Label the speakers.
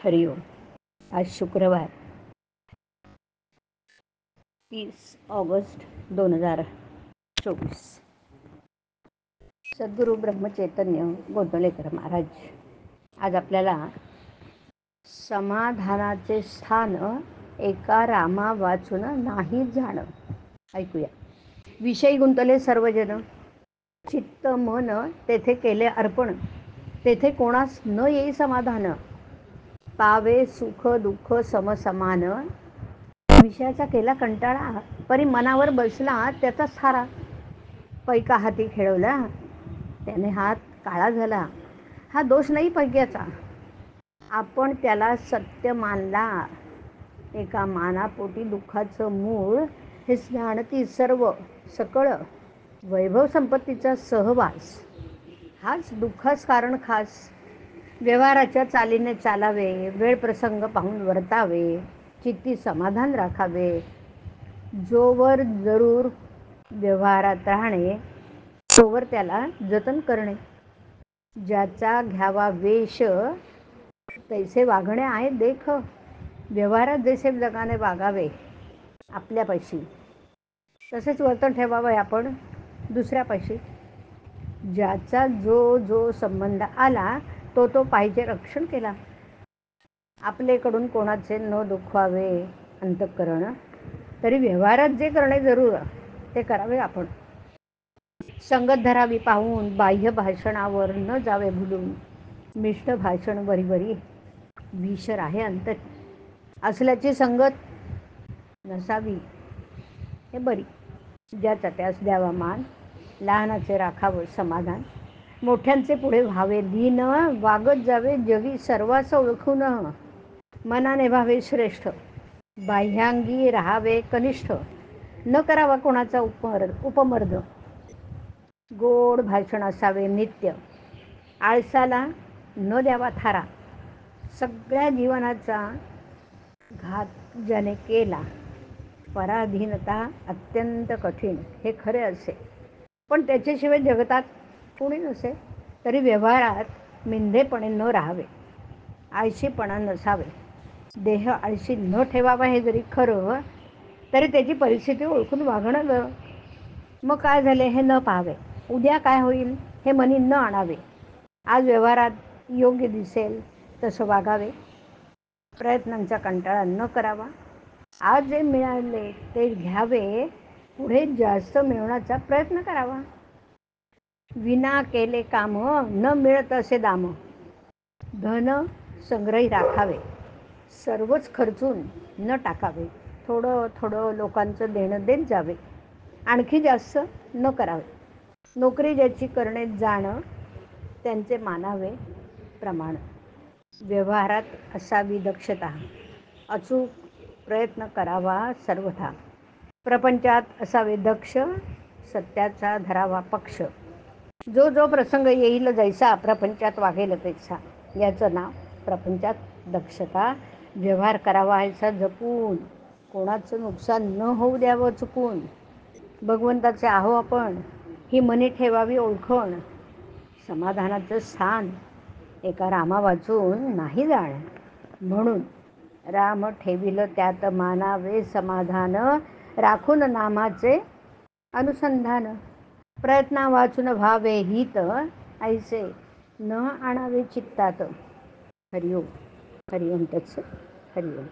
Speaker 1: हरिओम. आज शुक्रवार 30 ऑगस्ट 2024. सद्गुरू ब्रह्मचैतन्य गोंदवलेकर महाराज आज आपल्याला समाधानाचे स्थान एका रामा वाचून नाही जाणं ऐकूया. विषयी गुंतले सर्वजन, चित्त मन तेथे केले अर्पण, तेथे कोणास न येई समाधान, पावे सुख दुःख समसमान, विषयाचा केला कंटाळा, परी मनावर बसला त्याचाच थारा, पैका हाती खेळवला त्याने हात काळा झाला. हा दोष नाही पैक्याचा, आपण त्याला सत्य मानला. एका मानापोटी दुःखाचं मूळ हे जाणती सर्व सकळ, वैभव संपत्तीचा सहवास हाच दुःखास कारण खास. व्यवहाराच्या चालीने चालावे, वेळ प्रसंग पाहून वर्तावे, चित्ती समाधान राखावे. जोवर जरूर व्यवहारात राहणे तोवर त्याला जतन करणे. ज्याचा घ्यावा वेश तैसे वागणे आहे देख, व्यवहारात जैसे जगाने वागावे आपल्यापाशी तसेच वर्तन ठेवावे आपण दुसऱ्यापाशी. ज्याचा जो जो संबंध आला तो पाहिजे रक्षण केला. आपलेकडून कोणाचे न दुखवावे अंतःकरण, तरी व्यवहारात जे करणे जरूर ते करावे आपण. संगत धरावी पाहून, बाह्य भाषणावर न जावे भुलून, मिष्ट भाषण वरी विषर आहे अंत, असल्याची संगत नसावी हे बरी. ज्याचा त्यास द्यावा मान, लहानाचे राखावं समाधान, मोठ्यांचे पुढे व्हावे लीन, वागत जावे जगी सर्वास ओळखून, मनाने व्हावे श्रेष्ठ, बाह्यांगी राहावे कनिष्ठ, न करावा कोणाचा उपमर्द, गोड भाषण असावे नित्य, आळसाला न द्यावा थारा. सगळ्या जीवनाचा घात ज्याने केला, पराधीनता अत्यंत कठीण हे खरे असे, पण त्याच्याशिवाय जगतात कोणी नसे. तरी व्यवहारात मिंधेपणे न राहावे, आळशीपणा नसावे, देह आळशी न ठेवावा हे जरी खरं, तरी त्याची परिस्थिती ओळखून वागणं ग. मग काय झाले हे न पाहावे, उद्या काय होईल हे मनी न आणावे. आज व्यवहारात योग्य दिसेल तसं वागावे, प्रयत्नांचा कंटाळा न करावा. आज जे मिळाले ते घ्यावे, पुढे जास्त मिळवण्याचा प्रयत्न करावा. विना केले काम न मिळत असे दाम, धन संग्रही राखावे, सर्वच खर्चून न टाकावे. थोडं थोडं लोकांचं देणं देत जावे, आणखी जास्त न करावे. नोकरी ज्याची करणे जाणं त्यांचे मानावे प्रमाण. व्यवहारात असावी दक्षता, अचूक प्रयत्न करावा सर्वथा. प्रपंचात असावे दक्ष, सत्याचा धरावा पक्ष. जो जो प्रसंग येईल जैसा, प्रपंचात वागेल तैसा, याचं नाव प्रपंचात दक्षता. व्यवहार करावा ह्याचा जपून, कोणाचं नुकसान न होऊ द्यावं चुकून. भगवंताचे आहो आपण ही मनी ठेवावी ओळखून, समाधानाचं स्थान एका रामा वाचून नाही जाण. म्हणून राम ठेविल त्यात मानावे समाधान, राखून नामाचे अनुसंधान. प्रयत्ना वाचून व्हावे हित, ऐसे न आणावे चित्तात. हरिओम. हरिओम तत्सत. हरिओम.